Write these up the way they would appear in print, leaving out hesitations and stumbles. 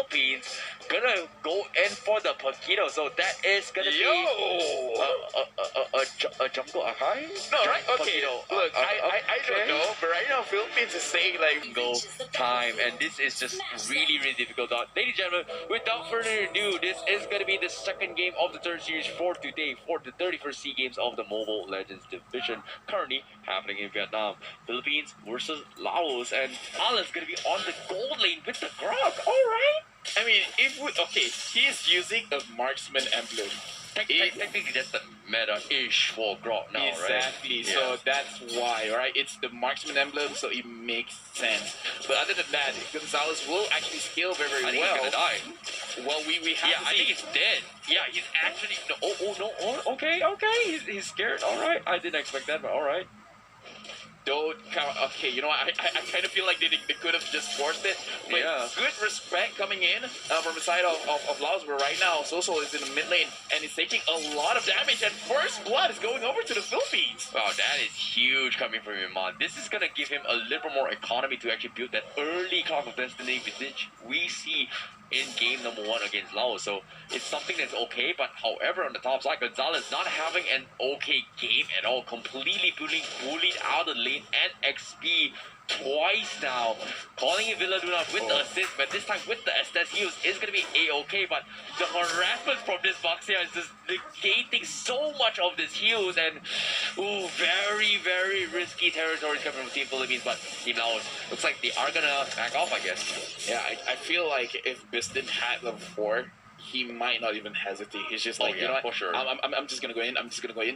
Philippines gonna go in for the Paquito. So that is gonna be a jungle Akai? No, right? Okay. Look, I don't know, but right now Philippines is saying like go time, and this is just really difficult. Ladies and gentlemen, without further ado, this is gonna be the second game of the third series for today for the 31st SEA Games of the Mobile Legends division, currently happening in Vietnam. Philippines versus Laos, and Alan's gonna be on the gold lane with the Grok. All right. I mean, if we he's using a marksman emblem. Technically, that's the meta-ish for Grok now, exactly. Right? So that's why, right? It's the marksman emblem, so it makes sense. But other than that, Gonzalez will actually scale very well. I think he's gonna die. Well, we have to see. I think he's dead. Yeah, he's actually no. Okay. He's scared. All right. I didn't expect that, but all right. Okay, you know what? I kind of feel like they could have just forced it. But good respect coming in from the side of Laos, but right now Soso is in the mid lane and he's taking a lot of damage, and first blood is going over to the Philippines. Wow, that is huge coming from him, man. This is gonna give him a little more economy to actually build that early Clock of Destiny, which we see in game number 1 against Laos. So it's something that's okay, but however, on the top side, Gonzalez not having an okay game at all, completely bullied out of the lane and XP twice now, calling in Villa Luna with the assist, but this time with the Estes heals is going to be a-okay, but the harassment from this box here is just negating so much of this heals, and very risky territories coming from Team Philippines, but Team Laos looks like they are going to back off, I guess. Yeah, I feel like if Biston had level 4, he might not even hesitate. He's just like, you know what? For sure. I'm just gonna go in.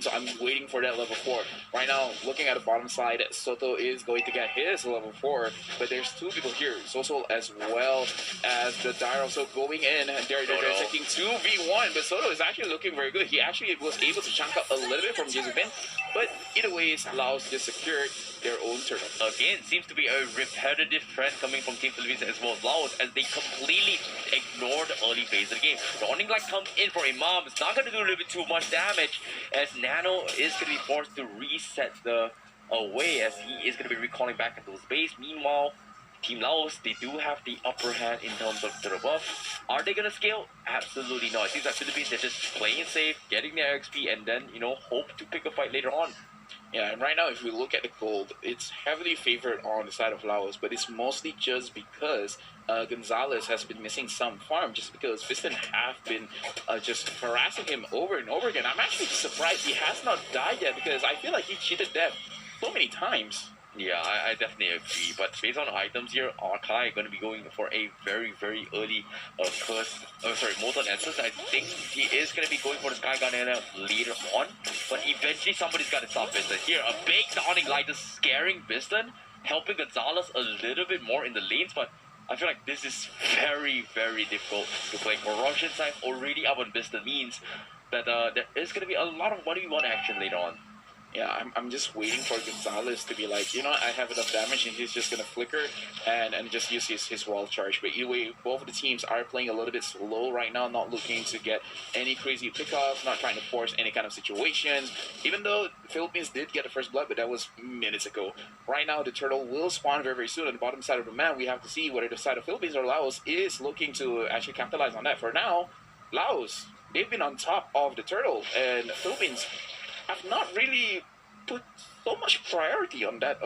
So I'm waiting for that level 4. Right now, looking at the bottom side, Soto is going to get his level 4, but there's 2 people here, Soso as well as the Dyro. So going in, and they're taking 2v1, but Soto is actually looking very good. He actually was able to chunk up a little bit from Jizubin, but either ways, Laos just secured their own turtle. Again, seems to be a repetitive trend coming from Team Philippines as well as Laos, as they completely ignore the early phase of the game. The Dawning Light comes in for Imam. It's not going to do a little bit too much damage, as Nano is going to be forced to reset the away, as he is going to be recalling back into his base. Meanwhile, Team Laos, they do have the upper hand in terms of the buff. Are they going to scale? Absolutely not. It seems like Philippines, they're just playing safe, getting their XP, and then, hope to pick a fight later on. Yeah, and right now, if we look at the gold, it's heavily favored on the side of Laos, but it's mostly just because Gonzalez has been missing some farm, just because Piston have been just harassing him over and over again. I'm actually surprised he has not died yet, because I feel like he cheated death so many times. Yeah, I definitely agree. But based on the items here, Arkai going to be going for a very early Molten Essence. I think he is going to be going for the Sky Gunner later on. But eventually somebody's got to stop Biston. Here, a big Dawning Light is scaring Biston, helping Gonzalez a little bit more in the lanes. But I feel like this is very difficult to play. Corrosion Scythe already up on Biston means that there is going to be a lot of 1v1 action later on. Yeah, I'm just waiting for Gonzalez to be like, you know, I have enough damage, and he's just going to flicker and just use his wall charge. But either way, both of the teams are playing a little bit slow right now, not looking to get any crazy pickoffs, not trying to force any kind of situations. Even though the Philippines did get the first blood, but that was minutes ago. Right now, the turtle will spawn very soon on the bottom side of the map. We have to see whether the side of Philippines or Laos is looking to actually capitalize on that. For now, Laos, they've been on top of the turtle, and the Philippines have not really put so much priority on that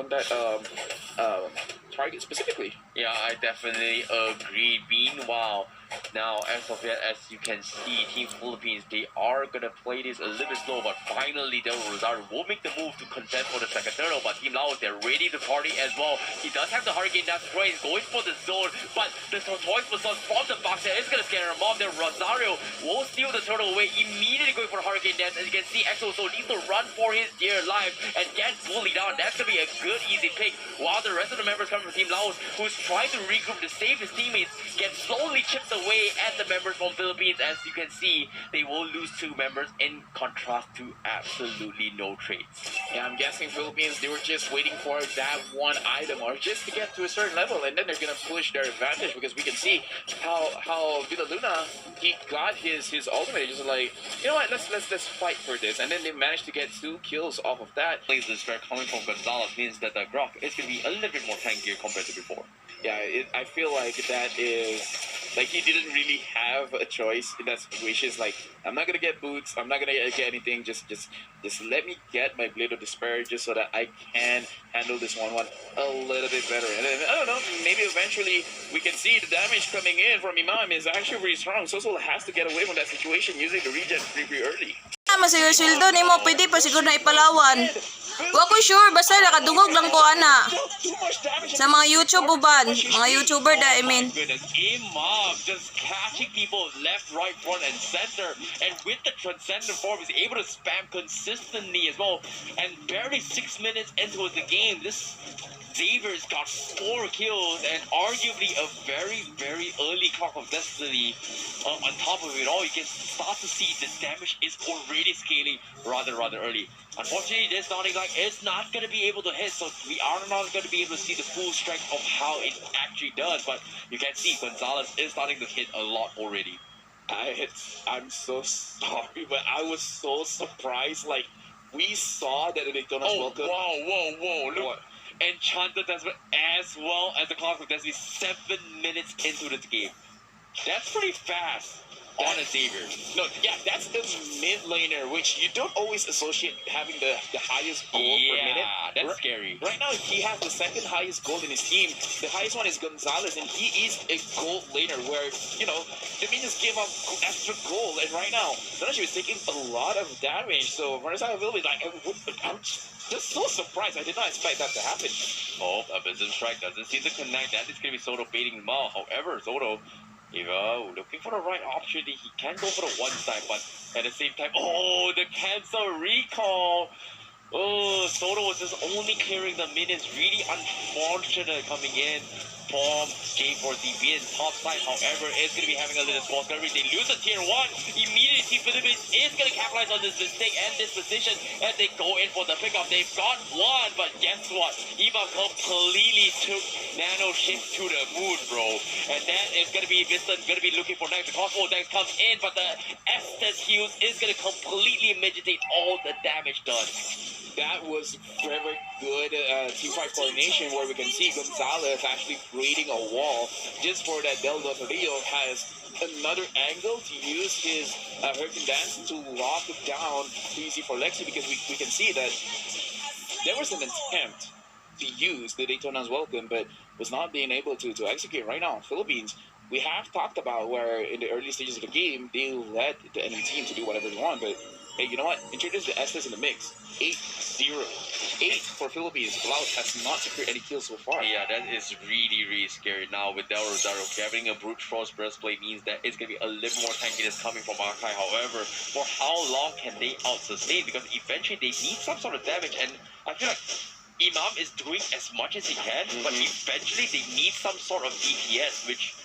target specifically. Yeah, I definitely agree. Meanwhile, now as of yet, as you can see, Team Philippines, they are gonna play this a little bit slow, but finally Del Rosario will make the move to contest for the second turtle. But Team Laos, they're ready to party as well. He does have the Hurricane Dash Spray, he's going for the zone, but the Tortoise Baton from the box there is gonna scare him off. Then Rosario will steal the turtle away, immediately going for the Hurricane Dance. As you can see, Exo so needs to run for his dear life and get fully down. That's gonna be a good easy pick, while the rest of the members coming from Team Laos, who's trying to regroup to save his teammates, get slowly chipped away at the members from Philippines. As you can see, they will lose 2 members in contrast to absolutely no trades. Yeah, I'm guessing Philippines, they were just waiting for that one item or just to get to a certain level, and then they're gonna push their advantage, because we can see how Villa Luna, he got his ultimate, just like, you know what, let's fight for this, and then they managed to get 2 kills off of that. Plays this threat coming from Gonzalez means that the Grok is gonna be a little bit more tankier compared to before. Yeah, I feel like that is Like he didn't really have a choice in that situation. It's like I'm not gonna get boots. I'm not gonna get anything. Just let me get my Blade of Despair just so that I can handle this 1-1 a little bit better. And then, I don't know. Maybe eventually we can see the damage coming in from Imam is actually really strong. Sosul has to get away from that situation using the regen pretty early. Masayo sweldo ni mo, pwede pa siguro na ipalawan. Wa ko sure, basta nakadungog lang ko ana. Sa mga YouTube uban, mga YouTuber da, I mean. Goodness, Imam just catching people left, right, front, and center. And with the transcendent form, he's able to spam consistently as well. And barely 6 minutes into the game, this Xavier's got 4 kills and arguably a very, very early clock of destiny. On top of it all, you can start to see the damage is already scaling rather early. Unfortunately, this Sonic like it's not going to be able to hit, so we are not going to be able to see the full strength of how it actually does. But you can see Gonzalez is starting to hit a lot already. I'm so sorry, but I was so surprised. Like we saw that the Daytona's welcome. Whoa! Look. Enchanted Desperate as well as the clock of destiny 7 minutes into this game. That's pretty fast on a Xavier. No, yeah, that's the mid laner, which you don't always associate having the highest gold per minute. Yeah, that's scary. Right now, he has the second highest gold in his team. The highest one is Gonzalez, and he is a gold laner where, you know, the minions give up extra gold. And right now, Donashi was taking a lot of damage. So, Marissa will be like, I'm just so surprised. I did not expect that to happen. Oh, a Vision Strike doesn't seem to connect. That is going to be Soto baiting him out. However, Soto, looking for the right opportunity. He can go for the one side, but at the same time, oh, the cancel recall. Oh, Soto was just only clearing the minions. Really unfortunate coming in from J4Z being top side. However, it's going to be having a little small coverage. They lose a tier 1. Immediately, Team Philippines is going to capitalize on this mistake and this position as they go in for the pickup. They've got one, but guess what? Eva completely took Nano shift to the moon, bro. And that is going to be Viston going to be looking for next. The crossbow next comes in, but the Estes heals is going to completely mitigate all the damage done. That was very good team fight coordination where we can see Gonzalez actually creating a wall just for that Del Rio has another angle to use his Hurricane Dance to lock it down too easy for Lexi because we can see that there was an attempt to use the Daytona's Welcome but was not being able to execute. Right now, Philippines, we have talked about where in the early stages of the game, they let the enemy team to do whatever they want, but hey, you know what? Introduce the Estes in the mix. 8-0. 8 for Philippines. Laos has not secured any kills so far. Yeah, that is really scary. Now with Del Rosario having a brute force breastplate means that it's going to be a little more tankiness coming from Akai. However, for how long can they out-sustain? Because eventually they need some sort of damage, and I feel like Imam is doing as much as he can, but eventually they need some sort of DPS, which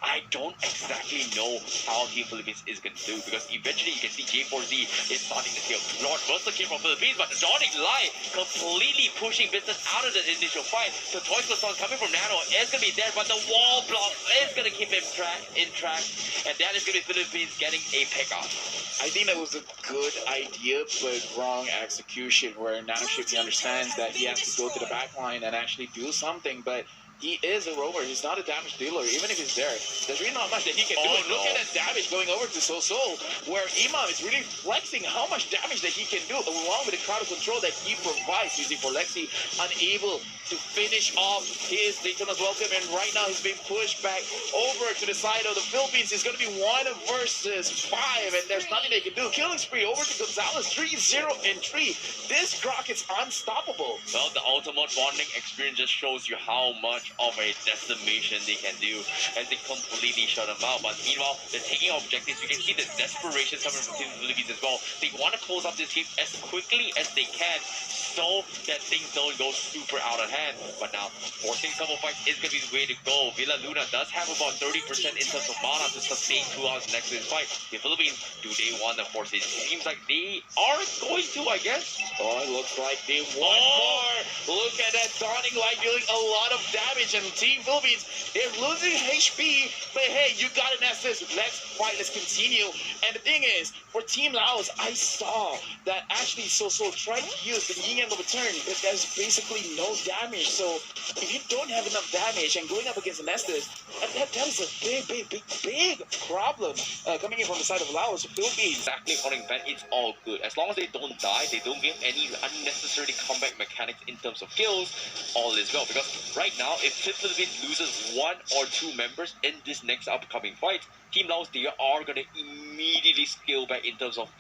I don't exactly know how Team Philippines is going to do, because eventually you can see J4Z is starting to kill. Lord Buster came from Philippines, but the Dawning Light completely pushing business out of the initial fight. The Toy Song coming from Nano is going to be there, but the wall block is going to keep him in track, and that is going to be Philippines getting a pickup. I think that was a good idea, but wrong execution, where Nano Shifty understands that he has to go to the back line and actually do something, but he is a rover. He's not a damage dealer. Even if he's there, there's really not much that he can do. No. Look at that damage going over to Soul, where Imam is really flexing how much damage that he can do, along with the crowd control that he provides using for Lexi, unable to finish off his Daytona's Welcome. And right now he's being pushed back over to the side of the Philippines. It's going to be 1 versus 5, and there's nothing they can do. Killing spree over to Gonzalez, 3-0-3. This Grok is unstoppable. Well, the ultimate bonding experience just shows you how much of a decimation they can do as they completely shut them out. But meanwhile, they're taking objectives. You can see the desperation coming from Team Philippines as well. They want to close up this game as quickly as they can so that things don't go super out of hand. But now, forcing couple fights is going to be the way to go. Villa Luna does have about 30% in terms of mana to sustain 2 hours next to this fight. The Philippines, do they want to force it? It seems like they are going to, I guess. Oh, it looks like they want more. Look at that Dawning Light dealing a lot of damage. damage, and Team Philippines, they're losing HP, but hey, you got an assist. Let's fight, let's continue. And the thing is, for Team Laos, I saw that actually So tried to use the yin angle return, but there's basically no damage. So if you don't have enough damage and going up against an Estes, that is a big problem coming in from the side of Laos. Philippines. Exactly according to Ben, it's all good. As long as they don't die, they don't give any unnecessary comeback mechanics in terms of kills, all is well. Because right now, if Team Philippines loses 1 or 2 members in this next upcoming fight, Team Laos, they are going to immediately scale back in terms of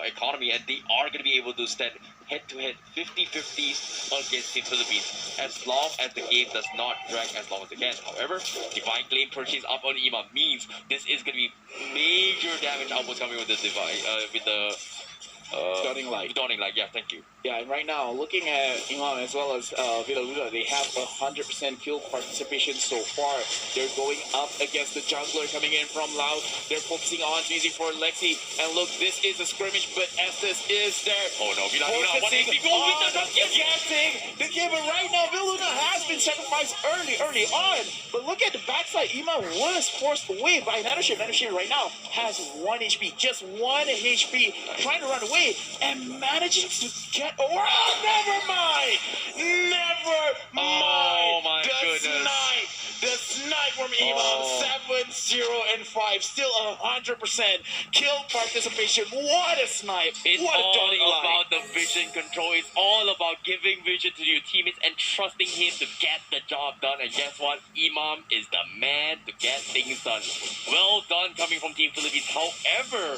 economy, and they are going to be able to stand head-to-head 50-50s against Team Philippines, as long as the game does not drag as long as it can. However, Divine Claim purchase up on Imam means this is going to be major damage outputs coming with the Dawning Light. Dawning Light, yeah, thank you. Yeah, and right now, looking at Imam as well as Villa Luna, they have 100% kill participation so far. They're going up against the jungler coming in from Laos. They're focusing on easy for Lexi. And look, this is a skirmish, but Estes is there. Oh no, Villa Luna, what is he going getting the game, but right now, Villa Luna has been sacrificed early on. But look at the backside. Imam was forced away by Nanoshift. Nanoshift right now has 1 HP, just 1 HP, trying to run away and managing to get. Oh, never mind! Oh my goodness. The snipe from Imam, 7-0-5, still 100% kill participation. What a snipe! It's What a all Dawning Light. about the vision control. It's all about giving vision to your teammates and trusting him to get the job done. And guess what? Imam is the man to get things done. Well done coming from Team Philippines. However,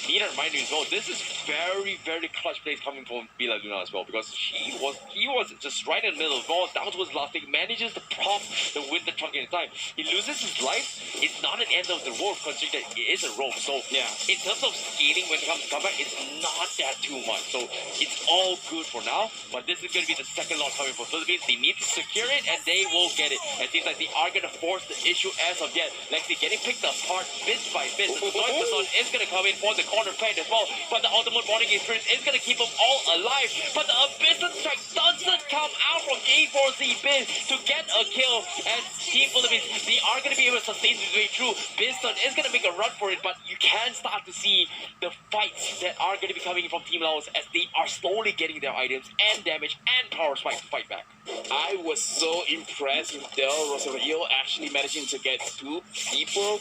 need to remind you as well, this is very clutch plays coming from Villa Luna as well, because he was just right in the middle of the ball, down to his last thing, manages to prop the winter trunk in time. He loses his life. It's not an end of the road, considering that it is a rope. So yeah, in terms of scaling when it comes to comeback, it's not that too much. So it's all good for now, but this is going to be the second lot coming from Philippines. They need to secure it, and they will get it. It seems like they are going to force the issue as of yet. Lexi getting picked apart bit by bit. The Noise Baton is going to come in for the corner fight as well, but the ultimate bonding experience is going to keep them all alive. But the Abyssal Strike doesn't come out from A4Z Bin to get a kill, and Team Philippines, they are going to be able to sustain this way through. Biston is going to make a run for it, but you can start to see the fights that are going to be coming from Team Laos as they are slowly getting their items and damage and power spike to fight back. I was so impressed with Del Rosario actually managing to get 2 people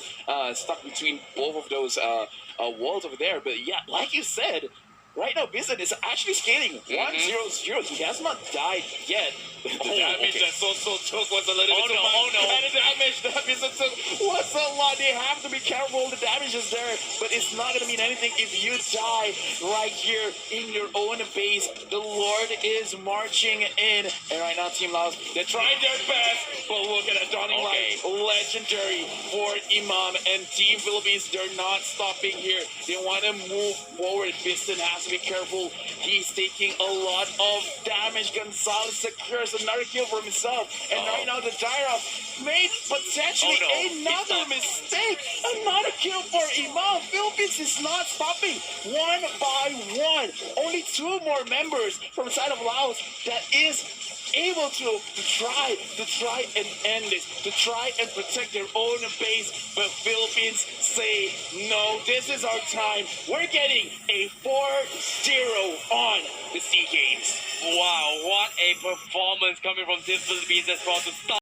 stuck between both of those walls over there. But yeah, like you said, right now Biston is actually scaling 1-0-0. He has not died yet. The damage that So took was a little bit too much. And the damage that Biston took was a lot. They have to be careful. The damage is there, but it's not going to mean anything if you die right here in your own base. The Lord is marching in. And right now, Team Laos, they're trying their best, but look at that Dawning Light. Legendary for Imam and Team Philippines. They're not stopping here. They want to move forward. Biston has to be careful. He's taking a lot of damage. Gonzalez secures another kill for himself. And right now the Gyra made potentially another mistake. Another kill for Imam. Philippines is not stopping. 1 by 1. Only 2 more members from the side of Laos that is able to try and end this, to try and protect their own base. But Philippines say, no, this is our time. We're getting a 4-0 on the SEA Games. Wow, what a performance coming from Team Philippines as well to start.